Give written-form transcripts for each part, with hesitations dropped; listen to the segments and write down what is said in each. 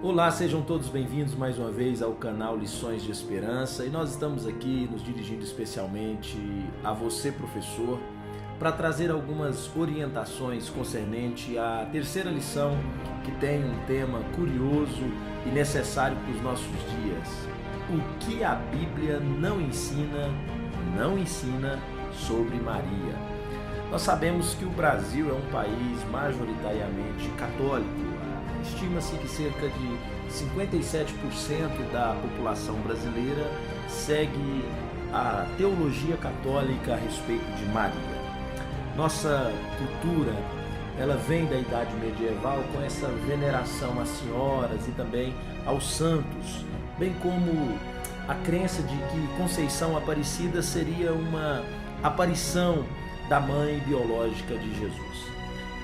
Olá, sejam todos bem-vindos mais uma vez ao canal Lições de Esperança, e nós estamos aqui nos dirigindo especialmente a você, professor, para trazer algumas orientações concernente à terceira lição, que tem um tema curioso e necessário para os nossos dias. O que a Bíblia não ensina sobre Maria. Nós sabemos que o Brasil é um país majoritariamente católico. Estima-se que cerca de 57% da população brasileira segue a teologia católica a respeito de Maria. Nossa cultura, ela vem da Idade Medieval com essa veneração às senhoras e também aos santos, bem como a crença de que Conceição Aparecida seria uma aparição da mãe biológica de Jesus.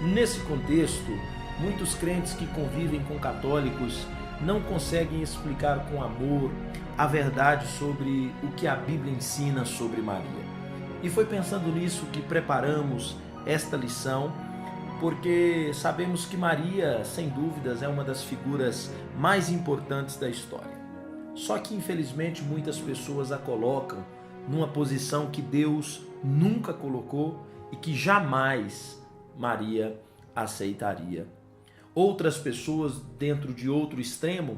Nesse contexto, muitos crentes que convivem com católicos não conseguem explicar com amor a verdade sobre o que a Bíblia ensina sobre Maria. E foi pensando nisso que preparamos esta lição, porque sabemos que Maria, sem dúvidas, é uma das figuras mais importantes da história. Só que, infelizmente, muitas pessoas a colocam numa posição que Deus nunca colocou e que jamais Maria aceitaria. Outras pessoas, dentro de outro extremo,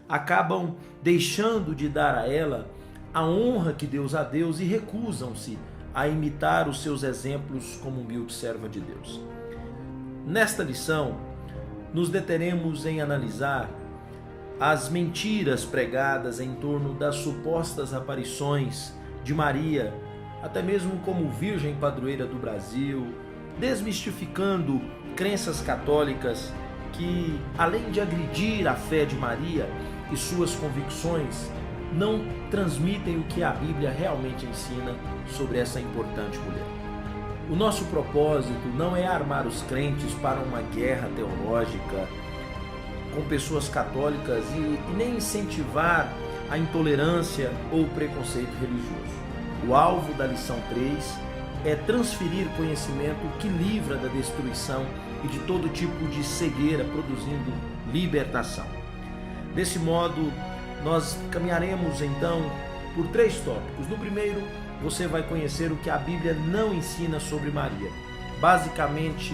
acabam deixando de dar a ela a honra que Deus a deu e recusam-se a imitar os seus exemplos como humilde serva de Deus. Nesta lição, nos deteremos em analisar as mentiras pregadas em torno das supostas aparições de Maria, até mesmo como Virgem Padroeira do Brasil, desmistificando crenças católicas que, além de agredir a fé de Maria e suas convicções, não transmitem o que a Bíblia realmente ensina sobre essa importante mulher. O nosso propósito não é armar os crentes para uma guerra teológica com pessoas católicas e nem incentivar a intolerância ou o preconceito religioso. O alvo da lição 3 é transferir conhecimento que livra da destruição e de todo tipo de cegueira, produzindo libertação. Desse modo, nós caminharemos então por 3 tópicos. No primeiro, você vai conhecer o que a Bíblia não ensina sobre Maria. Basicamente,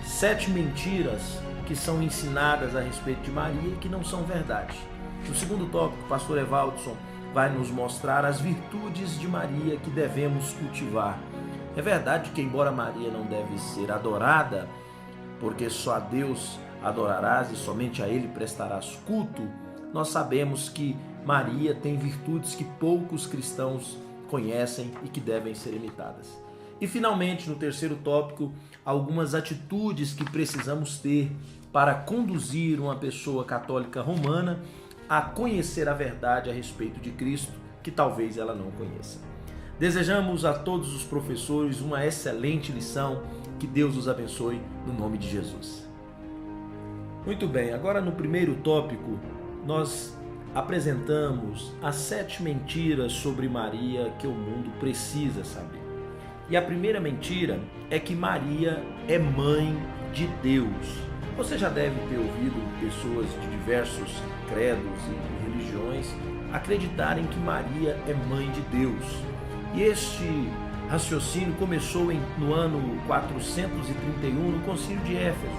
7 mentiras que são ensinadas a respeito de Maria e que não são verdade. No segundo tópico, o pastor Evaldson vai nos mostrar as virtudes de Maria que devemos cultivar. É verdade que, embora Maria não deve ser adorada, porque só a Deus adorarás e somente a Ele prestarás culto, nós sabemos que Maria tem virtudes que poucos cristãos conhecem e que devem ser imitadas. E finalmente, no terceiro tópico, algumas atitudes que precisamos ter para conduzir uma pessoa católica romana a conhecer a verdade a respeito de Cristo, que talvez ela não conheça. Desejamos a todos os professores uma excelente lição, que Deus os abençoe no nome de Jesus. Muito bem, agora no primeiro tópico, nós apresentamos as 7 mentiras sobre Maria que o mundo precisa saber. E a primeira mentira é que Maria é mãe de Deus. Você já deve ter ouvido pessoas de diversos credos e religiões acreditarem que Maria é mãe de Deus. E este raciocínio começou no ano 431, no Concílio de Éfeso,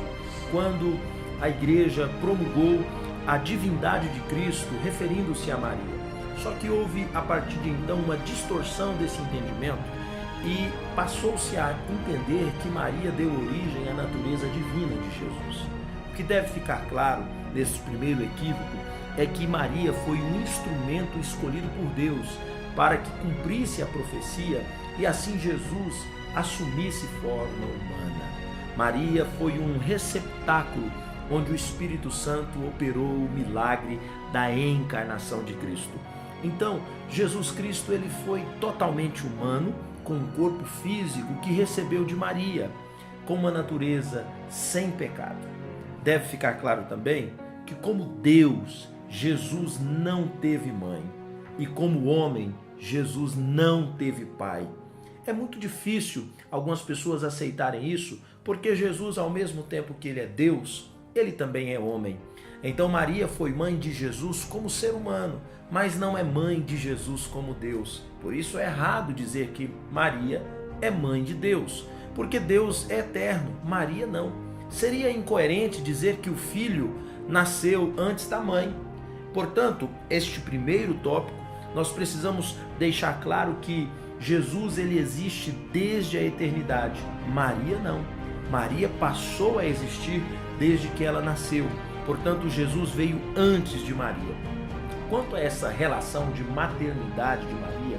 quando a igreja promulgou a divindade de Cristo, referindo-se a Maria. Só que houve, a partir de então, uma distorção desse entendimento e passou-se a entender que Maria deu origem à natureza divina de Jesus. O que deve ficar claro nesse primeiro equívoco é que Maria foi um instrumento escolhido por Deus para que cumprisse a profecia e assim Jesus assumisse forma humana. Maria foi um receptáculo onde o Espírito Santo operou o milagre da encarnação de Cristo. Então, Jesus Cristo ele foi totalmente humano, com um corpo físico que recebeu de Maria, com uma natureza sem pecado. Deve ficar claro também que, como Deus, Jesus não teve mãe, e como homem, Jesus não teve pai. É muito difícil algumas pessoas aceitarem isso, porque Jesus, ao mesmo tempo que ele é Deus, ele também é homem. Então Maria foi mãe de Jesus como ser humano, mas não é mãe de Jesus como Deus. Por isso é errado dizer que Maria é mãe de Deus, porque Deus é eterno, Maria não. Seria incoerente dizer que o filho nasceu antes da mãe. Portanto, este primeiro tópico, nós precisamos deixar claro que Jesus ele existe desde a eternidade, Maria não. Maria passou a existir desde que ela nasceu. Portanto, Jesus veio antes de Maria. Quanto a essa relação de maternidade de Maria,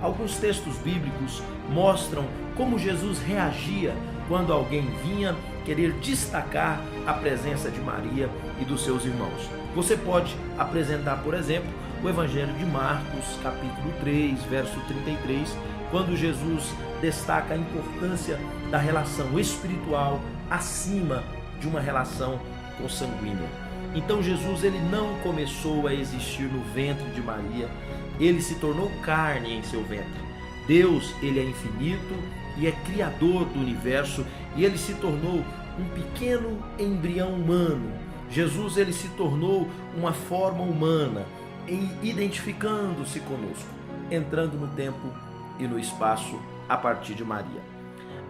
alguns textos bíblicos mostram como Jesus reagia quando alguém vinha querer destacar a presença de Maria e dos seus irmãos. Você pode apresentar, por exemplo, o Evangelho de Marcos, capítulo 3, verso 33, quando Jesus destaca a importância da relação espiritual acima de uma relação consanguínea. Então Jesus ele não começou a existir no ventre de Maria, ele se tornou carne em seu ventre. Deus ele é infinito e é criador do universo e ele se tornou um pequeno embrião humano. Jesus ele se tornou uma forma humana, identificando-se conosco, entrando no tempo e no espaço a partir de Maria.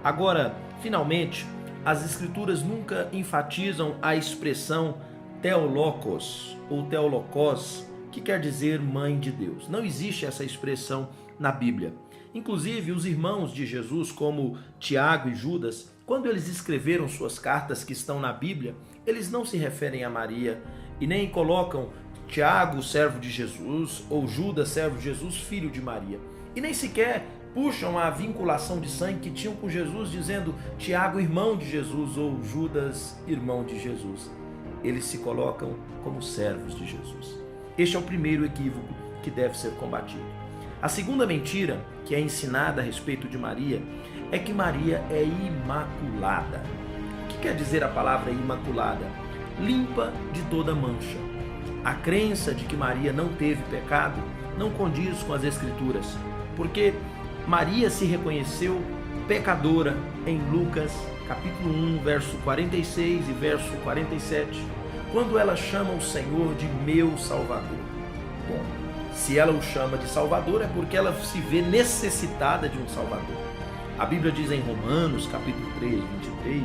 Agora, finalmente, as escrituras nunca enfatizam a expressão Theolokos ou Theolokos, que quer dizer mãe de Deus. Não existe essa expressão na Bíblia. Inclusive, os irmãos de Jesus, como Tiago e Judas, quando eles escreveram suas cartas que estão na Bíblia, eles não se referem a Maria e nem colocam Tiago, servo de Jesus, ou Judas, servo de Jesus, filho de Maria. E nem sequer puxam a vinculação de sangue que tinham com Jesus, dizendo Tiago, irmão de Jesus, ou Judas, irmão de Jesus. Eles se colocam como servos de Jesus. Este é o primeiro equívoco que deve ser combatido. A segunda mentira que é ensinada a respeito de Maria é que Maria é imaculada. O que quer dizer a palavra imaculada? Limpa de toda mancha. A crença de que Maria não teve pecado não condiz com as Escrituras, porque Maria se reconheceu pecadora em Lucas capítulo 1, verso 46 e verso 47, quando ela chama o Senhor de meu Salvador. Bom, se ela o chama de Salvador é porque ela se vê necessitada de um Salvador. A Bíblia diz em Romanos capítulo 3, 23,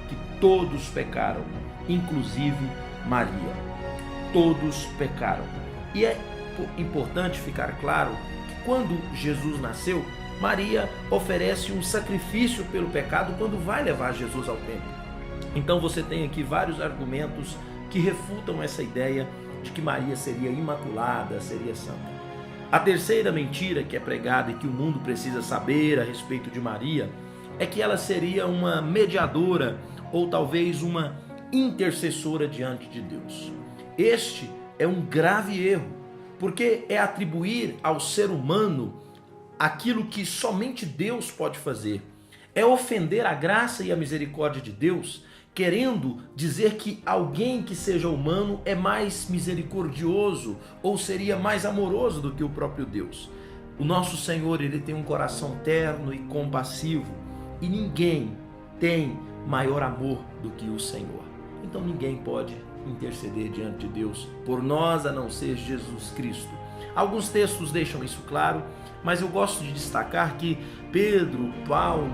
que todos pecaram, inclusive Maria. Todos pecaram. E é importante ficar claro que quando Jesus nasceu, Maria oferece um sacrifício pelo pecado quando vai levar Jesus ao templo. Então você tem aqui vários argumentos que refutam essa ideia de que Maria seria imaculada, seria santa. A terceira mentira que é pregada e que o mundo precisa saber a respeito de Maria é que ela seria uma mediadora ou talvez uma intercessora diante de Deus. Este é um grave erro, porque é atribuir ao ser humano aquilo que somente Deus pode fazer. É ofender a graça e a misericórdia de Deus, querendo dizer que alguém que seja humano é mais misericordioso ou seria mais amoroso do que o próprio Deus. O nosso Senhor, ele tem um coração terno e compassivo e ninguém tem maior amor do que o Senhor. Então ninguém pode interceder diante de Deus por nós a não ser Jesus Cristo. Alguns textos deixam isso claro, mas eu gosto de destacar que Pedro, Paulo,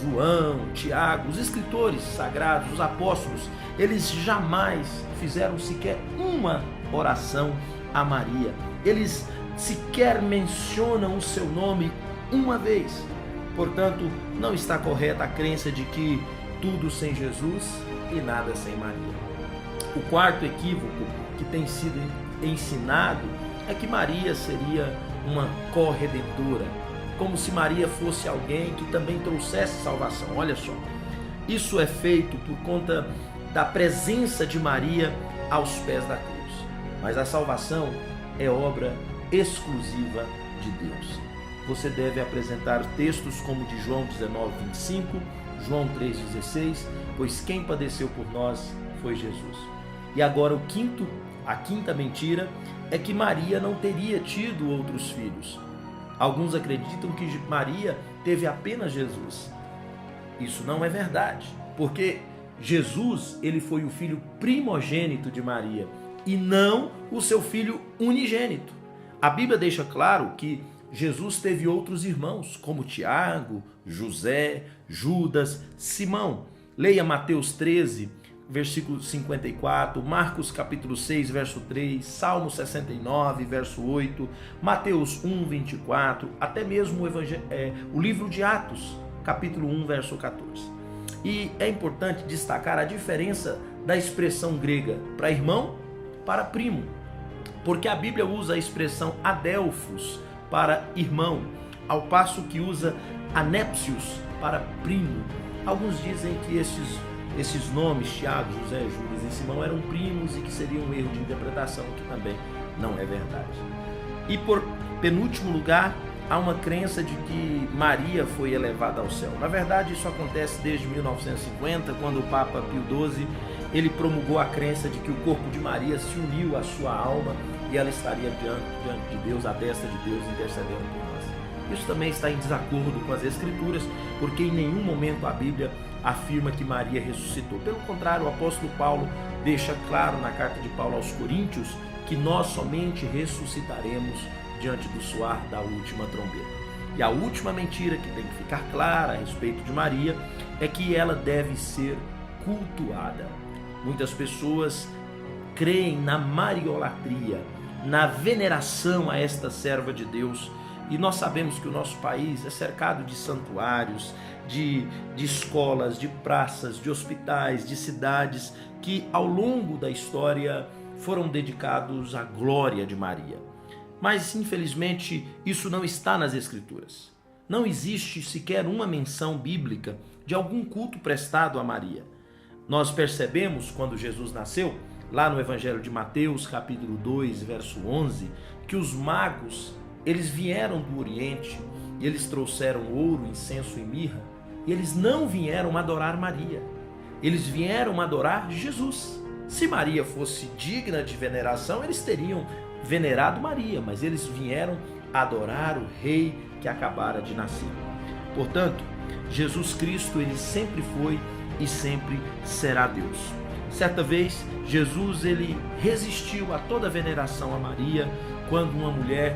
João, Tiago, os escritores sagrados, os apóstolos, eles jamais fizeram sequer uma oração a Maria. Eles sequer mencionam o seu nome uma vez. Portanto, não está correta a crença de que tudo sem Jesus e nada sem Maria. O quarto equívoco que tem sido ensinado é que Maria seria uma corredentora, como se Maria fosse alguém que também trouxesse salvação. Olha só, isso é feito por conta da presença de Maria aos pés da cruz. Mas a salvação é obra exclusiva de Deus. Você deve apresentar textos como de João 19, 25, João 3,16, pois quem padeceu por nós foi Jesus. E agora a quinta mentira é que Maria não teria tido outros filhos. Alguns acreditam que Maria teve apenas Jesus. Isso não é verdade, porque Jesus, ele foi o filho primogênito de Maria e não o seu filho unigênito. A Bíblia deixa claro que Jesus teve outros irmãos, como Tiago, José, Judas, Simão. Leia Mateus 13, versículo 54, Marcos capítulo 6, verso 3, Salmo 69, verso 8, Mateus 1, 24, até mesmo o livro de Atos, capítulo 1, verso 14. E é importante destacar a diferença da expressão grega para irmão, para primo, porque a Bíblia usa a expressão adelphos para irmão, ao passo que usa anepsios para primo. Alguns dizem que esses nomes, Tiago, José, Judas e Simão, eram primos e que seria um erro de interpretação, que também não é verdade. E por penúltimo lugar, há uma crença de que Maria foi elevada ao céu. Na verdade, isso acontece desde 1950, quando o Papa Pio XII ele promulgou a crença de que o corpo de Maria se uniu à sua alma e ela estaria diante de Deus, à destra de Deus, intercedendo por nós. Isso também está em desacordo com as Escrituras, porque em nenhum momento a Bíblia afirma que Maria ressuscitou. Pelo contrário, o apóstolo Paulo deixa claro na carta de Paulo aos Coríntios que nós somente ressuscitaremos diante do soar da última trombeta. E a última mentira que tem que ficar clara a respeito de Maria é que ela deve ser cultuada. Muitas pessoas creem na mariolatria, na veneração a esta serva de Deus, e nós sabemos que o nosso país é cercado de santuários, de escolas, de praças, de hospitais, de cidades que ao longo da história foram dedicados à glória de Maria. Mas infelizmente isso não está nas Escrituras. Não existe sequer uma menção bíblica de algum culto prestado a Maria. Nós percebemos quando Jesus nasceu, lá no Evangelho de Mateus, capítulo 2, verso 11, que os magos, eles vieram do Oriente e eles trouxeram ouro, incenso e mirra, e eles não vieram adorar Maria, eles vieram adorar Jesus. Se Maria fosse digna de veneração, eles teriam venerado Maria, mas eles vieram adorar o rei que acabara de nascer. Portanto, Jesus Cristo, ele sempre foi e sempre será Deus. Certa vez, Jesus ele resistiu a toda veneração a Maria, quando uma mulher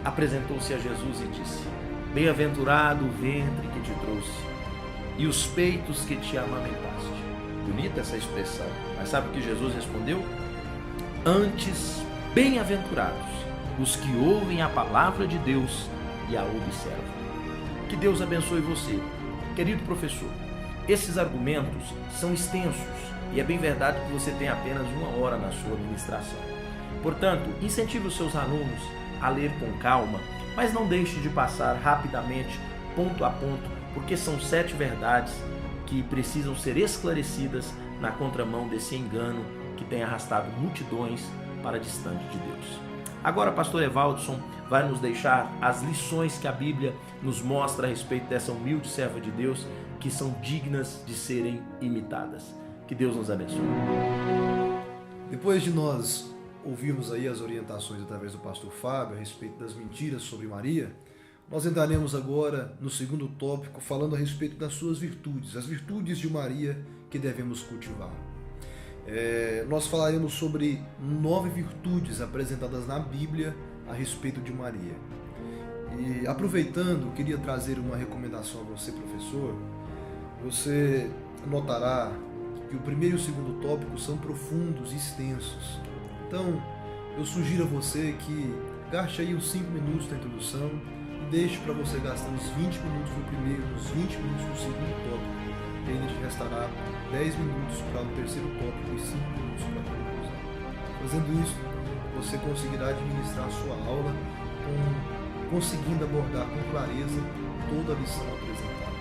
apresentou-se a Jesus e disse: bem-aventurado o ventre que te trouxe e os peitos que te amamentaste. Bonita essa expressão, mas sabe o que Jesus respondeu? Antes, bem-aventurados os que ouvem a palavra de Deus e a observam. Que Deus abençoe você. Querido professor, esses argumentos são extensos e é bem verdade que você tem apenas 1 hora na sua ministração. Portanto, incentive os seus alunos a ler com calma, mas não deixe de passar rapidamente, ponto a ponto, porque são 7 verdades que precisam ser esclarecidas na contramão desse engano que tem arrastado multidões para distante de Deus. Agora, pastor Evaldson vai nos deixar as lições que a Bíblia nos mostra a respeito dessa humilde serva de Deus, que são dignas de serem imitadas. Que Deus nos abençoe. Depois de nós ouvirmos aí as orientações através do pastor Fábio a respeito das mentiras sobre Maria, nós entraremos agora no segundo tópico, falando a respeito das suas virtudes, as virtudes de Maria que devemos cultivar. Nós falaremos sobre 9 virtudes apresentadas na Bíblia a respeito de Maria. E aproveitando, queria trazer uma recomendação a você, professor. Você notará que o primeiro e o segundo tópico são profundos e extensos. Então, eu sugiro a você que gaste aí uns 5 minutos na introdução e deixe para você gastar uns 20 minutos no primeiro, uns 20 minutos no segundo tópico. E ainda te restará 10 minutos para o terceiro tópico e 5 minutos para a conclusão. Fazendo isso, você conseguirá administrar a sua aula conseguindo abordar com clareza toda a lição apresentada.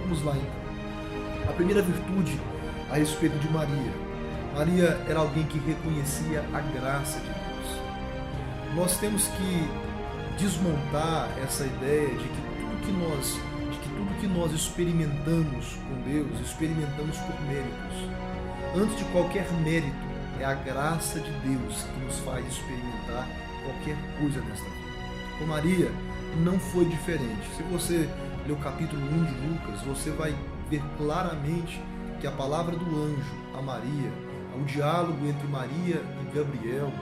Vamos lá então. A primeira virtude a respeito de Maria. Maria era alguém que reconhecia a graça de Deus. Nós temos que desmontar essa ideia de que tudo que nós experimentamos com Deus, experimentamos por méritos. Antes de qualquer mérito, é a graça de Deus que nos faz experimentar qualquer coisa nesta vida. Com Maria, não foi diferente. Se você ler o capítulo 1 de Lucas, você vai ver claramente que a palavra do anjo a Maria, o diálogo entre Maria e Gabriel,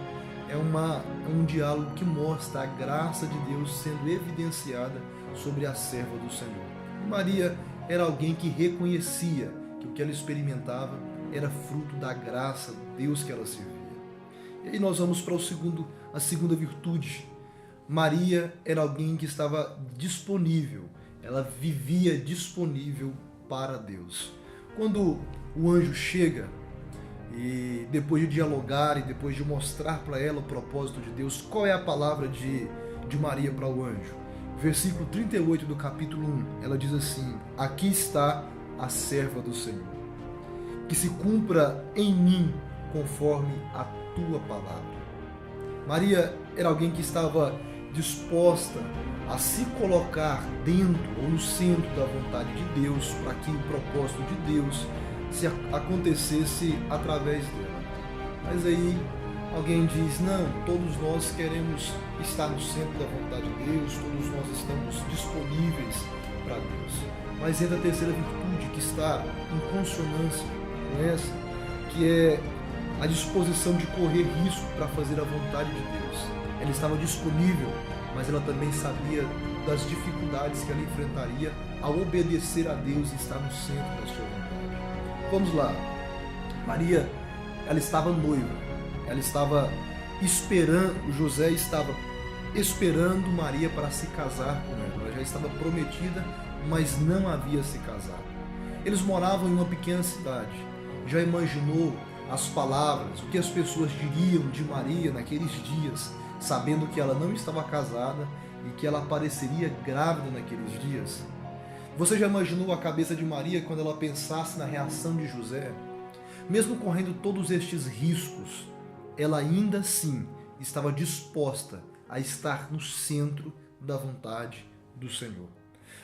é um diálogo que mostra a graça de Deus sendo evidenciada sobre a serva do Senhor. Maria era alguém que reconhecia que o que ela experimentava era fruto da graça de Deus que ela servia. E aí nós vamos para a segunda virtude. Maria era alguém que estava disponível, ela vivia disponível para Deus. Quando o anjo chega, e depois de dialogar e depois de mostrar para ela o propósito de Deus, qual é a palavra de Maria para o anjo? Versículo 38 do capítulo 1, ela diz assim: aqui está a serva do Senhor, que se cumpra em mim conforme a tua palavra. Maria era alguém que estava disposta a se colocar dentro ou no centro da vontade de Deus, para que o propósito de Deus se acontecesse através dela. Mas aí alguém diz: não, todos nós queremos estar no centro da vontade de Deus, todos nós estamos disponíveis para Deus. Mas entra a terceira virtude que está em consonância com essa, que é a disposição de correr risco para fazer a vontade de Deus. Ela estava disponível, mas ela também sabia das dificuldades que ela enfrentaria ao obedecer a Deus e estar no centro da sua vontade. Vamos lá. Maria, ela estava noiva. Ela estava esperando, José estava esperando Maria para se casar com ela. Ela já estava prometida, mas não havia se casado. Eles moravam em uma pequena cidade. Já imaginou as palavras, o que as pessoas diriam de Maria naqueles dias, sabendo que ela não estava casada e que ela apareceria grávida naqueles dias? Você já imaginou a cabeça de Maria quando ela pensasse na reação de José? Mesmo correndo todos estes riscos, ela ainda assim estava disposta a estar no centro da vontade do Senhor.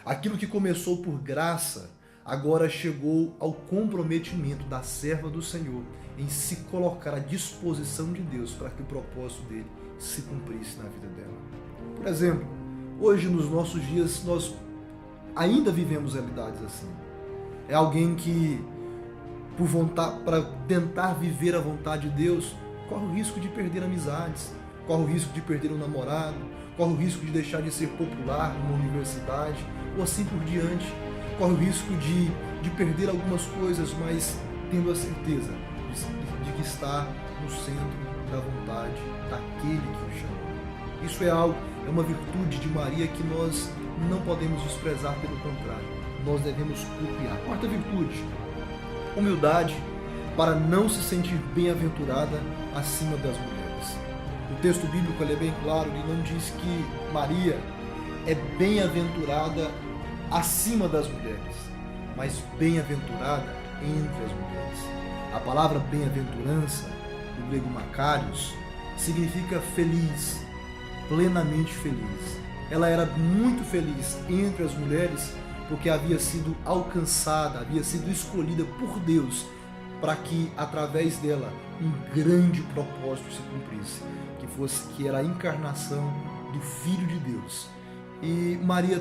Aquilo que começou por graça, agora chegou ao comprometimento da serva do Senhor em se colocar à disposição de Deus para que o propósito dele se cumprisse na vida dela. Por exemplo, hoje nos nossos dias nós ainda vivemos realidades assim. É alguém que, por vontade, para tentar viver a vontade de Deus, corre o risco de perder amizades, corre o risco de perder um namorado, corre o risco de deixar de ser popular numa universidade, ou assim por diante. Corre o risco de perder algumas coisas, mas tendo a certeza de que está no centro da vontade daquele que o chamou. Isso é uma virtude de Maria que nós não podemos desprezar, pelo contrário, nós devemos copiar. Quarta virtude: humildade para não se sentir bem-aventurada acima das mulheres. O texto bíblico é bem claro, ele não diz que Maria é bem-aventurada acima das mulheres, mas bem-aventurada entre as mulheres. A palavra bem-aventurança, do grego makarios, significa feliz, plenamente feliz. Ela era muito feliz entre as mulheres porque havia sido alcançada, havia sido escolhida por Deus para que através dela um grande propósito se cumprisse, que era a encarnação do Filho de Deus. E Maria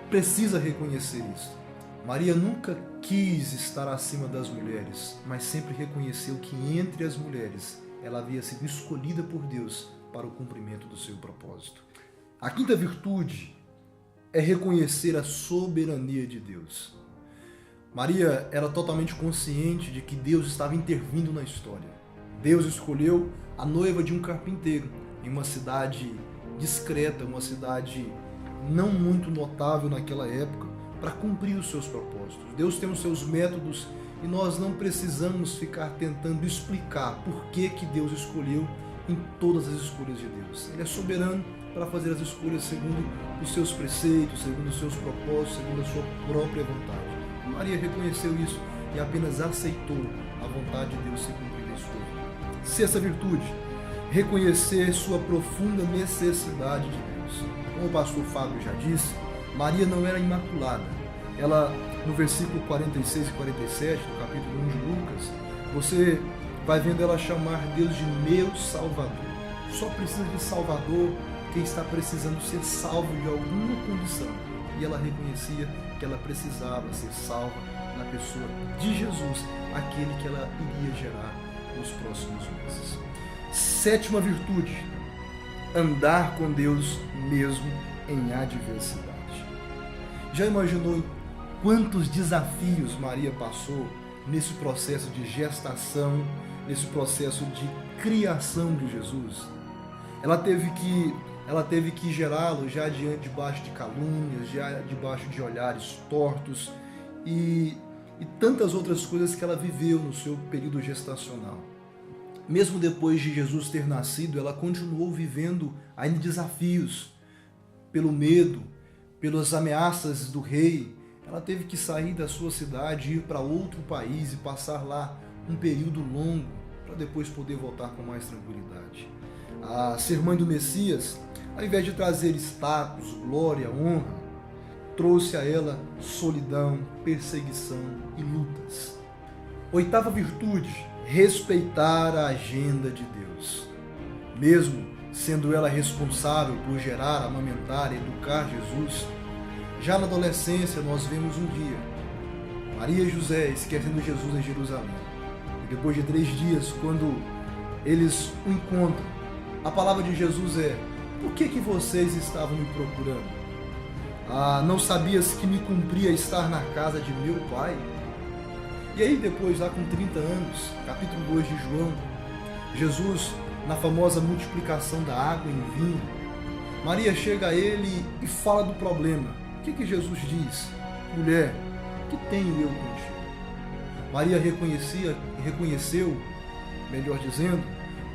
precisa reconhecer isso. Maria nunca quis estar acima das mulheres, mas sempre reconheceu que entre as mulheres ela havia sido escolhida por Deus para o cumprimento do seu propósito. A quinta virtude é reconhecer a soberania de Deus. Maria era totalmente consciente de que Deus estava intervindo na história. Deus escolheu a noiva de um carpinteiro em uma cidade discreta, uma cidade não muito notável naquela época, para cumprir os seus propósitos. Deus tem os seus métodos e nós não precisamos ficar tentando explicar por que Deus escolheu em todas as escolhas de Deus. Ele é soberano para fazer as escolhas segundo os seus preceitos, segundo os seus propósitos, segundo a sua própria vontade. Maria reconheceu isso e apenas aceitou a vontade de Deus se cumprir na sua vida. Sexta virtude: reconhecer sua profunda necessidade de Deus. Como o pastor Fábio já disse, Maria não era imaculada. Ela, no versículo 46 e 47, do capítulo 1 de Lucas, você vai vendo ela chamar Deus de meu Salvador. Só precisa de Salvador quem está precisando ser salvo de alguma condição. E ela reconhecia que ela precisava ser salva na pessoa de Jesus, aquele que ela iria gerar nos próximos meses. Sétima virtude: andar com Deus mesmo em adversidade. Já imaginou quantos desafios Maria passou nesse processo de gestação, nesse processo de criação de Jesus? Ela teve que gerá-lo já debaixo de calúnias, já debaixo de olhares tortos e tantas outras coisas que ela viveu no seu período gestacional. Mesmo depois de Jesus ter nascido, ela continuou vivendo ainda desafios pelo medo, pelas ameaças do rei. Ela teve que sair da sua cidade, ir para outro país e passar lá um período longo para depois poder voltar com mais tranquilidade. A ser mãe do Messias, ao invés de trazer status, glória, honra, trouxe a ela solidão, perseguição e lutas. Oitava virtude: respeitar a agenda de Deus. Mesmo sendo ela responsável por gerar, amamentar e educar Jesus, já na adolescência nós vemos um dia Maria e José esquecendo Jesus em Jerusalém. E depois de 3 dias, quando eles o encontram, a palavra de Jesus é: por que vocês estavam me procurando? Não sabias que me cumpria estar na casa de meu pai? E aí depois, lá com 30 anos, capítulo 2 de João, Jesus, na famosa multiplicação da água em vinho, Maria chega a ele e fala do problema. O que Jesus diz? Mulher, que tenho eu contigo? Maria reconheceu, melhor dizendo,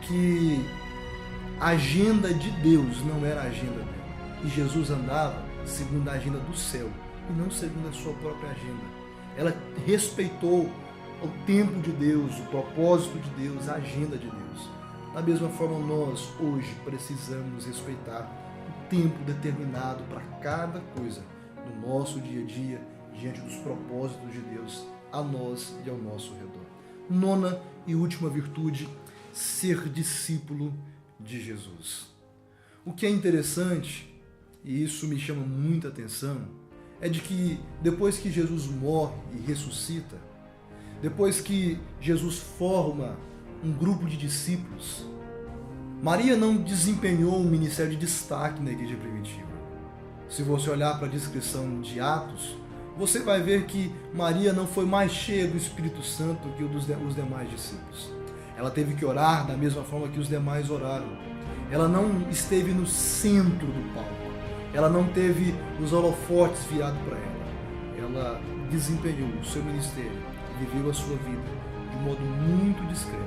que a agenda de Deus não era a agenda dela. E Jesus andava segundo a agenda do céu e não segundo a sua própria agenda. Ela respeitou o tempo de Deus, o propósito de Deus, a agenda de Deus. Da mesma forma, nós hoje precisamos respeitar o tempo determinado para cada coisa no nosso dia a dia, diante dos propósitos de Deus a nós e ao nosso redor. Nona e última virtude: ser discípulo de Jesus. O que é interessante, e isso me chama muita atenção, é de que depois que Jesus morre e ressuscita, depois que Jesus forma um grupo de discípulos, Maria não desempenhou um ministério de destaque na igreja primitiva. Se você olhar para a descrição de Atos, você vai ver que Maria não foi mais cheia do Espírito Santo que os demais discípulos. Ela teve que orar da mesma forma que os demais oraram. Ela não esteve no centro do palco. Ela não teve os holofotes virados para ela. Ela desempenhou o seu ministério e viveu a sua vida de modo muito discreto,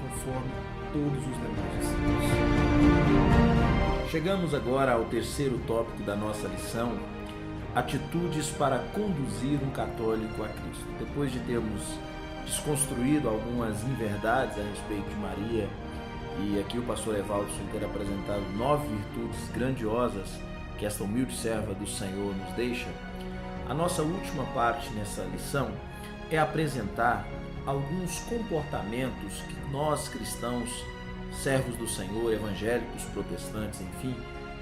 conforme todos os demais discípulos. Chegamos agora ao terceiro tópico da nossa lição: atitudes para conduzir um católico a Cristo. Depois de termos desconstruído algumas inverdades a respeito de Maria, e aqui o pastor Evaldo ter apresentado 9 virtudes grandiosas que esta humilde serva do Senhor nos deixa, a nossa última parte nessa lição é apresentar alguns comportamentos que nós cristãos, servos do Senhor, evangélicos, protestantes, enfim,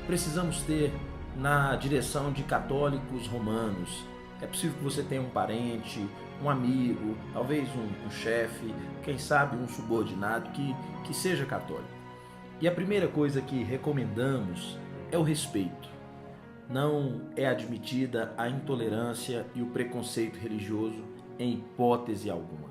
precisamos ter na direção de católicos romanos. É possível que você tenha um parente, um amigo, talvez um chefe, quem sabe um subordinado que seja católico. E a primeira coisa que recomendamos é o respeito. Não é admitida a intolerância e o preconceito religioso em hipótese alguma.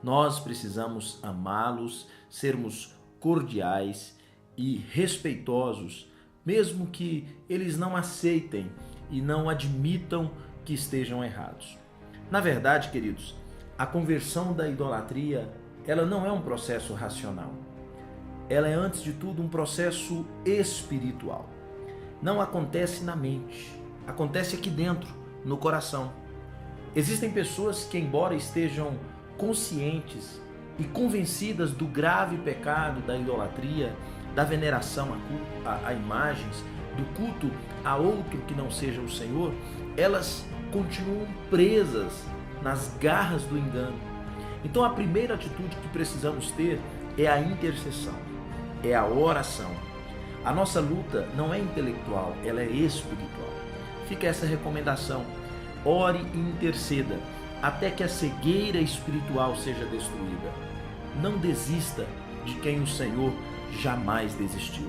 Nós precisamos amá-los, sermos cordiais e respeitosos, mesmo que eles não aceitem e não admitam que estejam errados. Na verdade, queridos, a conversão da idolatria, ela não é um processo racional. Ela é, antes de tudo, um processo espiritual. Não acontece na mente, acontece aqui dentro, no coração. Existem pessoas que, embora estejam conscientes e convencidas do grave pecado da idolatria, da veneração a imagens, do culto a outro que não seja o Senhor, elas continuam presas nas garras do engano. Então a primeira atitude que precisamos ter é a intercessão, é a oração. A nossa luta não é intelectual, ela é espiritual. Fica essa recomendação: ore e interceda até que a cegueira espiritual seja destruída. Não desista de quem o Senhor jamais desistiu.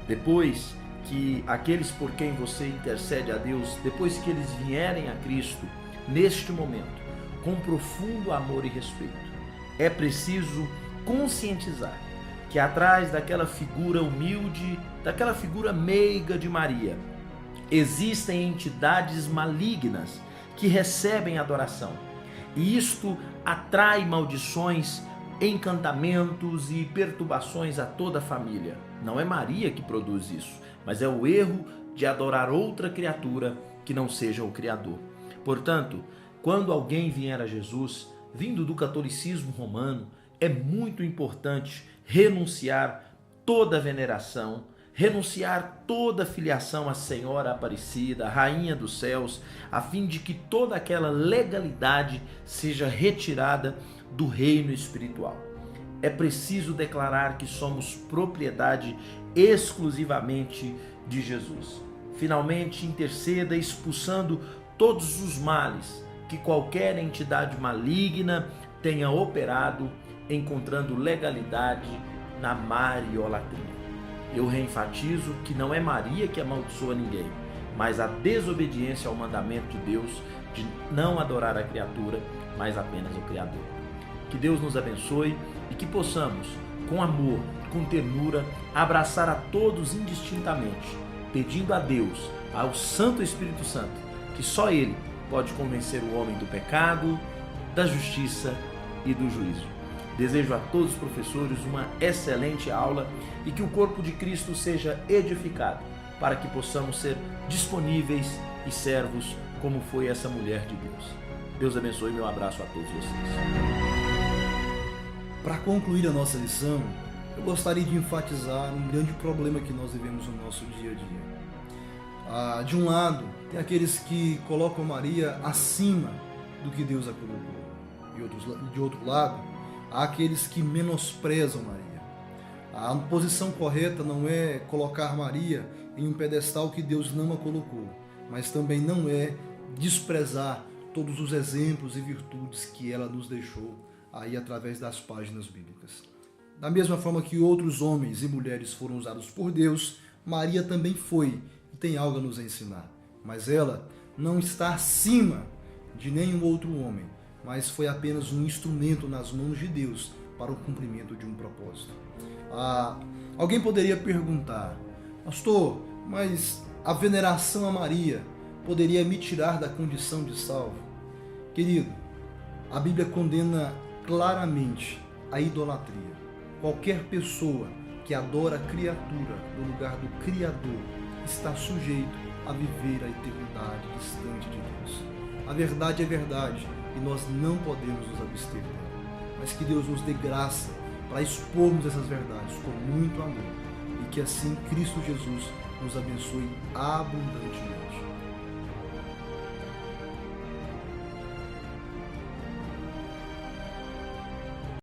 Depois que aqueles por quem você intercede a Deus, depois que eles vierem a Cristo, neste momento, com profundo amor e respeito, é preciso conscientizar que atrás daquela figura humilde, daquela figura meiga de Maria, existem entidades malignas que recebem adoração. E isto atrai maldições, encantamentos e perturbações a toda a família. Não é Maria que produz isso, mas é o erro de adorar outra criatura que não seja o Criador. Portanto, quando alguém vier a Jesus, vindo do catolicismo romano, é muito importante renunciar toda veneração, renunciar toda filiação à Senhora Aparecida, a Rainha dos Céus, a fim de que toda aquela legalidade seja retirada do reino espiritual. É preciso declarar que somos propriedade exclusivamente de Jesus. Finalmente, interceda expulsando todos os males que qualquer entidade maligna tenha operado, encontrando legalidade na mariolatria. Eu reenfatizo que não é Maria que amaldiçoa ninguém, mas a desobediência ao mandamento de Deus de não adorar a criatura, mas apenas o Criador. Que Deus nos abençoe e que possamos, com amor, com ternura, abraçar a todos indistintamente, pedindo a Deus, ao Santo Espírito Santo, que só Ele pode convencer o homem do pecado, da justiça e do juízo. Desejo a todos os professores uma excelente aula e que o corpo de Cristo seja edificado para que possamos ser disponíveis e servos como foi essa mulher de Deus. Deus abençoe e meu abraço a todos vocês. Para concluir a nossa lição, eu gostaria de enfatizar um grande problema que nós vivemos no nosso dia a dia. De um lado, tem aqueles que colocam Maria acima do que Deus a colocou. De outro lado, há aqueles que menosprezam Maria. A posição correta não é colocar Maria em um pedestal que Deus não a colocou, mas também não é desprezar todos os exemplos e virtudes que ela nos deixou aí através das páginas bíblicas. Da mesma forma que outros homens e mulheres foram usados por Deus, Maria também foi e tem algo a nos ensinar. Mas ela não está acima de nenhum outro homem, mas foi apenas um instrumento nas mãos de Deus para o cumprimento de um propósito. Alguém poderia perguntar: pastor, mas a veneração a Maria poderia me tirar da condição de salvo? Querido, a Bíblia condena claramente a idolatria. Qualquer pessoa que adora a criatura no lugar do Criador está sujeito a viver a eternidade distante de Deus. A verdade é verdade e nós não podemos nos abster dela. Mas que Deus nos dê graça para expormos essas verdades com muito amor e que assim Cristo Jesus nos abençoe abundantemente.